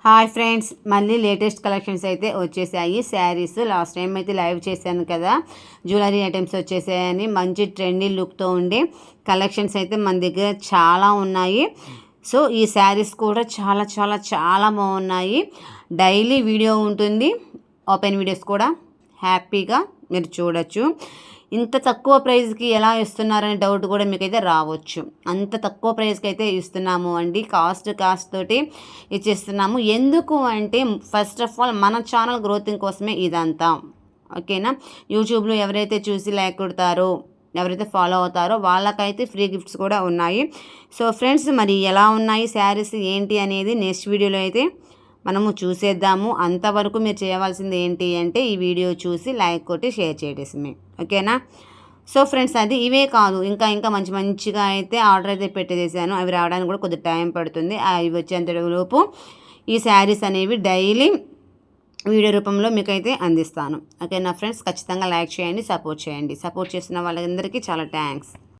Hi friends, మళ్ళీ latest collections అయితే వచ్చేసాయి. శారీస్ లాస్ట్ టైం అయితే లైవ్ చేశాను కదా, జ్యువెలరీ ఐటమ్స్ వచ్చేసాయని. మంచి ట్రెండీ లుక్తో ఉండే కలెక్షన్స్ అయితే మన దగ్గర చాలా ఉన్నాయి. సో ఈ శారీస్ కూడా చాలా చాలా చాలా బాగున్నాయి. డైలీ వీడియో ఉంటుంది, ఓపెన్ వీడియోస్ కూడా హ్యాపీగా మీరు చూడొచ్చు. ఇంత తక్కువ ప్రైస్కి ఎలా ఇస్తున్నారనే డౌట్ కూడా మీకైతే రావచ్చు. అంత తక్కువ ప్రైస్కి అయితే ఇస్తున్నాము అండి, కాస్ట్ తోటి ఇచ్చేస్తున్నాము. ఎందుకు అంటే ఫస్ట్ ఆఫ్ ఆల్ మన ఛానల్ గ్రోతింగ్ కోసమే ఇదంతా, ఓకేనా. యూట్యూబ్లో ఎవరైతే చూసి లైక్ కొడతారో, ఎవరైతే ఫాలో అవుతారో వాళ్ళకైతే ఫ్రీ గిఫ్ట్స్ కూడా ఉన్నాయి. సో ఫ్రెండ్స్, మరి ఎలా ఉన్నాయి శారీస్ ఏంటి అనేది నెక్స్ట్ వీడియోలో అయితే మనము చూసేద్దాము. అంతవరకు మీరు చేయవలసింది ఏంటి అంటే ఈ వీడియో చూసి లైక్ కొట్టి షేర్ చేయడమే, ఓకేనా. సో ఫ్రెండ్స్, అది ఇవే కాదు, ఇంకా మంచిగా అయితే ఆర్డర్ అయితే పెట్టేసాను. అవి రావడానికి కూడా కొద్దిగా టైం పడుతుంది. అవి వచ్చేంతలోపు ఈ శారీస్ అనేవి డైలీ వీడియో రూపంలో మీకైతే అందిస్తాను, ఓకేనా ఫ్రెండ్స్. ఖచ్చితంగా లైక్ చేయండి, సపోర్ట్ చేయండి. సపోర్ట్ చేస్తున్న వాళ్ళందరికీ చాలా థ్యాంక్స్.